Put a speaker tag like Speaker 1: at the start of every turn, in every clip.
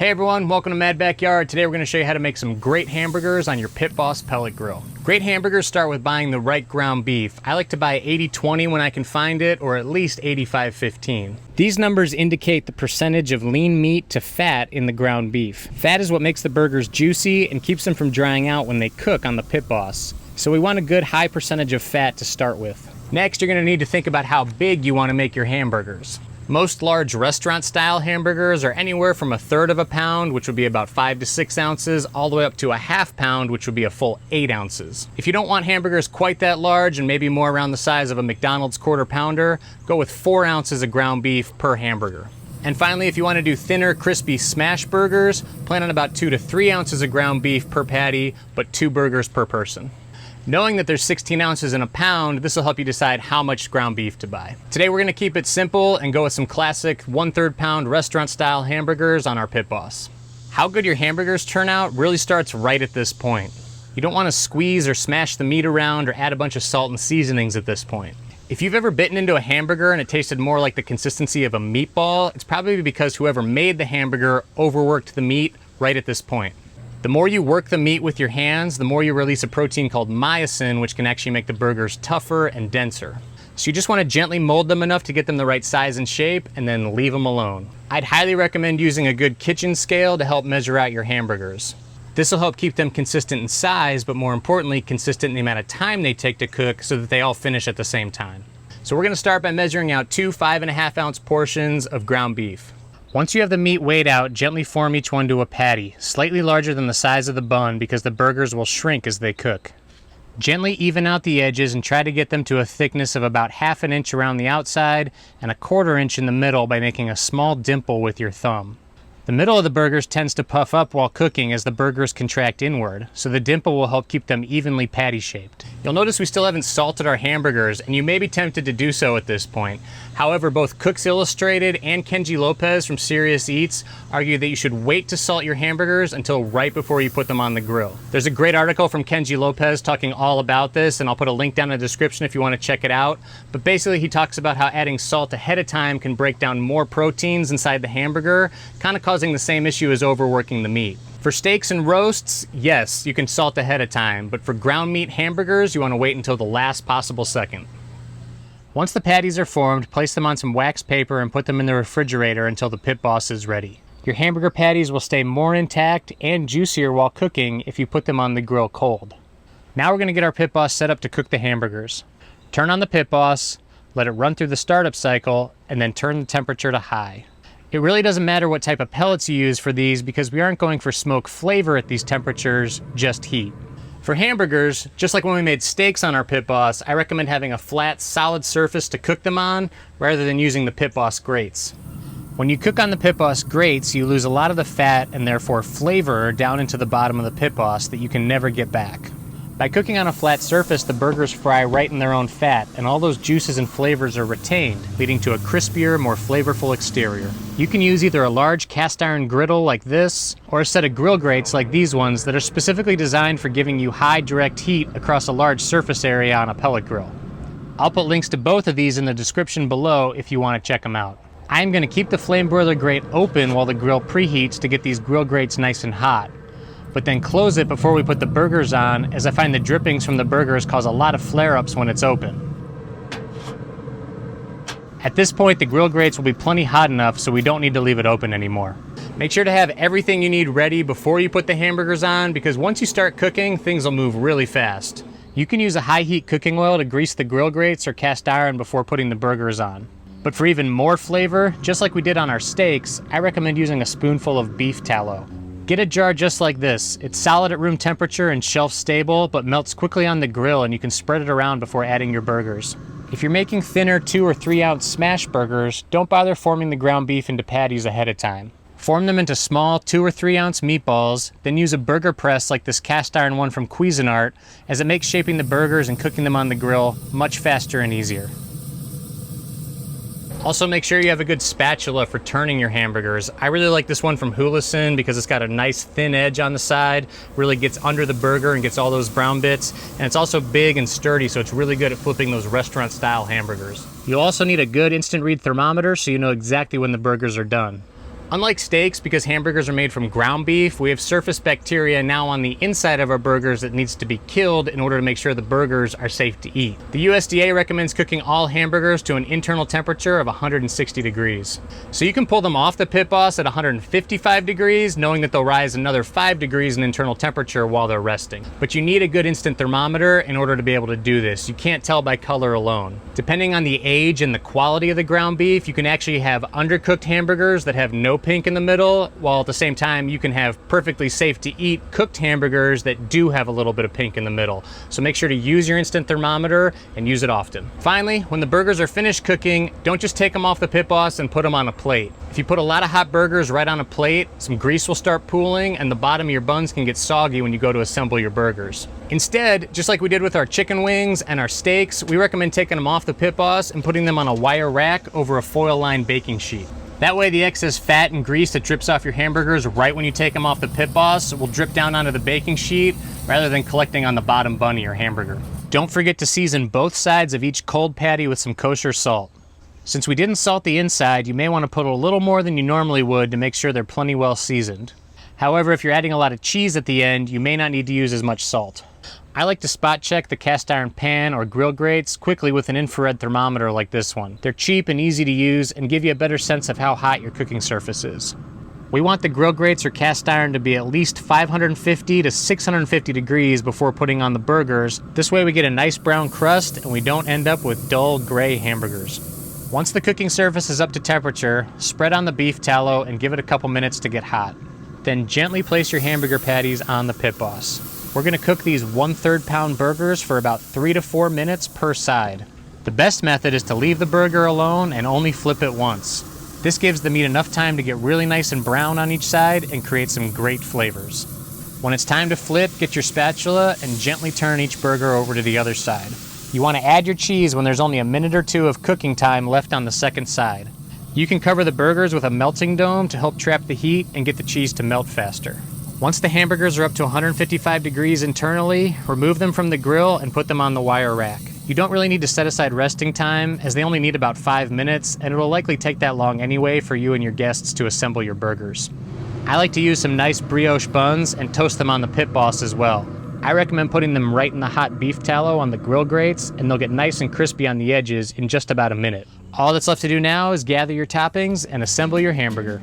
Speaker 1: Hey everyone, welcome to Mad Backyard. Today we're going to show you how to make some great hamburgers on your Pit Boss pellet grill. Great hamburgers start with buying the right ground beef. I like to buy 80-20 when I can find it, or at least 85-15. These numbers indicate the percentage of lean meat to fat in the ground beef. Fat is what makes the burgers juicy and keeps them from drying out when they cook on the Pit Boss. So we want a good high percentage of fat to start with. Next, you're going to need to think about how big you want to make your hamburgers. Most large restaurant-style hamburgers are anywhere from 1/3 of a pound, which would be about 5 to 6 ounces, all the way up to a 1/2 pound, which would be a full 8 ounces. If you don't want hamburgers quite that large and maybe more around the size of a McDonald's quarter pounder, go with 4 ounces of ground beef per hamburger. And finally, if you want to do thinner, crispy smash burgers, plan on about 2 to 3 ounces of ground beef per patty, but 2 burgers per person. Knowing that there's 16 ounces in a pound, this will help you decide how much ground beef to buy. Today we're going to keep it simple and go with some classic 1/3 pound restaurant style hamburgers on our Pit Boss. How good your hamburgers turn out really starts right at this point. You don't want to squeeze or smash the meat around or add a bunch of salt and seasonings at this point. If you've ever bitten into a hamburger and it tasted more like the consistency of a meatball, it's probably because whoever made the hamburger overworked the meat right at this point. The more you work the meat with your hands, the more you release a protein called myosin, which can actually make the burgers tougher and denser. So you just want to gently mold them enough to get them the right size and shape, and then leave them alone. I'd highly recommend using a good kitchen scale to help measure out your hamburgers. This will help keep them consistent in size, but more importantly, consistent in the amount of time they take to cook so that they all finish at the same time. So we're going to start by measuring out 2 5.5 ounce portions of ground beef. Once you have the meat weighed out, gently form each one to a patty, slightly larger than the size of the bun because the burgers will shrink as they cook. Gently even out the edges and try to get them to a thickness of about 1/2 inch around the outside and 1/4 inch in the middle by making a small dimple with your thumb. The middle of the burgers tends to puff up while cooking as the burgers contract inward, so the dimple will help keep them evenly patty-shaped. You'll notice we still haven't salted our hamburgers, and you may be tempted to do so at this point. However, both Cooks Illustrated and Kenji Lopez from Serious Eats argue that you should wait to salt your hamburgers until right before you put them on the grill. There's a great article from Kenji Lopez talking all about this, and I'll put a link down in the description if you want to check it out. But basically, he talks about how adding salt ahead of time can break down more proteins inside the hamburger, kind of causing the same issue as overworking the meat. For steaks and roasts, yes, you can salt ahead of time, but for ground meat hamburgers, you want to wait until the last possible second. Once the patties are formed, place them on some wax paper and put them in the refrigerator until the Pit Boss is ready. Your hamburger patties will stay more intact and juicier while cooking if you put them on the grill cold. Now we're going to get our Pit Boss set up to cook the hamburgers. Turn on the Pit Boss, let it run through the startup cycle, and then turn the temperature to high. It really doesn't matter what type of pellets you use for these because we aren't going for smoke flavor at these temperatures, just heat. For hamburgers, just like when we made steaks on our Pit Boss, I recommend having a flat, solid surface to cook them on rather than using the Pit Boss grates. When you cook on the Pit Boss grates, you lose a lot of the fat and therefore flavor down into the bottom of the Pit Boss that you can never get back. By cooking on a flat surface, the burgers fry right in their own fat, and all those juices and flavors are retained, leading to a crispier, more flavorful exterior. You can use either a large cast iron griddle like this, or a set of grill grates like these ones that are specifically designed for giving you high direct heat across a large surface area on a pellet grill. I'll put links to both of these in the description below if you want to check them out. I'm going to keep the flame broiler grate open while the grill preheats to get these grill grates nice and hot, but then close it before we put the burgers on, as I find the drippings from the burgers cause a lot of flare-ups when it's open. At this point, the grill grates will be plenty hot enough so we don't need to leave it open anymore. Make sure to have everything you need ready before you put the hamburgers on, because once you start cooking, things will move really fast. You can use a high heat cooking oil to grease the grill grates or cast iron before putting the burgers on. But for even more flavor, just like we did on our steaks, I recommend using a spoonful of beef tallow. Get a jar just like this. It's solid at room temperature and shelf stable, but melts quickly on the grill, and you can spread it around before adding your burgers. If you're making thinner 2 or 3 ounce smash burgers, don't bother forming the ground beef into patties ahead of time. Form them into small 2 or 3 ounce meatballs, then use a burger press like this cast iron one from Cuisinart, as it makes shaping the burgers and cooking them on the grill much faster and easier. Also, make sure you have a good spatula for turning your hamburgers. I really like this one from Hulisen because it's got a nice thin edge on the side, really gets under the burger and gets all those brown bits, and it's also big and sturdy, so it's really good at flipping those restaurant-style hamburgers. You'll also need a good instant read thermometer so you know exactly when the burgers are done. Unlike steaks, because hamburgers are made from ground beef, we have surface bacteria now on the inside of our burgers that needs to be killed in order to make sure the burgers are safe to eat. The USDA recommends cooking all hamburgers to an internal temperature of 160 degrees. So you can pull them off the pit boss at 155 degrees, knowing that they'll rise another 5 degrees in internal temperature while they're resting. But you need a good instant thermometer in order to be able to do this. You can't tell by color alone. Depending on the age and the quality of the ground beef, you can actually have undercooked hamburgers that have no pink in the middle, while at the same time you can have perfectly safe to eat cooked hamburgers that do have a little bit of pink in the middle. So make sure to use your instant thermometer and use it often. Finally, when the burgers are finished cooking, don't just take them off the pit boss and put them on a plate. If you put a lot of hot burgers right on a plate, some grease will start pooling and the bottom of your buns can get soggy when you go to assemble your burgers. Instead, just like we did with our chicken wings and our steaks, we recommend taking them off the pit boss and putting them on a wire rack over a foil-lined baking sheet. That way the excess fat and grease that drips off your hamburgers right when you take them off the pit boss will drip down onto the baking sheet rather than collecting on the bottom bun of your hamburger. Don't forget to season both sides of each cold patty with some kosher salt. Since we didn't salt the inside, you may want to put a little more than you normally would to make sure they're plenty well seasoned. However, if you're adding a lot of cheese at the end, you may not need to use as much salt. I like to spot check the cast iron pan or grill grates quickly with an infrared thermometer like this one. They're cheap and easy to use and give you a better sense of how hot your cooking surface is. We want the grill grates or cast iron to be at least 550 to 650 degrees before putting on the burgers. This way we get a nice brown crust and we don't end up with dull gray hamburgers. Once the cooking surface is up to temperature, spread on the beef tallow and give it a couple minutes to get hot. Then gently place your hamburger patties on the pit boss. We're going to cook these 1/3 pound burgers for about 3 to 4 minutes per side. The best method is to leave the burger alone and only flip it once. This gives the meat enough time to get really nice and brown on each side and create some great flavors. When it's time to flip, get your spatula and gently turn each burger over to the other side. You want to add your cheese when there's only a minute or two of cooking time left on the second side. You can cover the burgers with a melting dome to help trap the heat and get the cheese to melt faster. Once the hamburgers are up to 155 degrees internally, remove them from the grill and put them on the wire rack. You don't really need to set aside resting time, as they only need about 5 minutes, and it will likely take that long anyway for you and your guests to assemble your burgers. I like to use some nice brioche buns and toast them on the pit boss as well. I recommend putting them right in the hot beef tallow on the grill grates, and they'll get nice and crispy on the edges in just about a minute. All that's left to do now is gather your toppings and assemble your hamburger.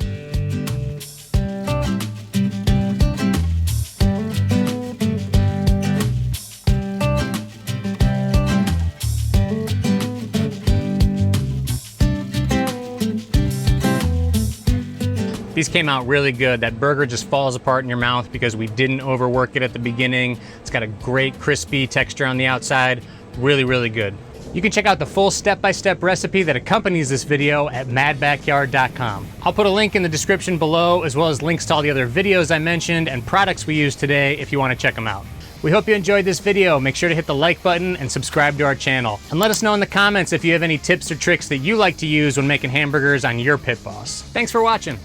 Speaker 1: These came out really good. That burger just falls apart in your mouth because we didn't overwork it at the beginning. It's got a great crispy texture on the outside. Really, really good. You can check out the full step-by-step recipe that accompanies this video at madbackyard.com. I'll put a link in the description below, as well as links to all the other videos I mentioned and products we used today if you want to check them out. We hope you enjoyed this video. Make sure to hit the like button and subscribe to our channel. And let us know in the comments if you have any tips or tricks that you like to use when making hamburgers on your pit boss. Thanks for watching.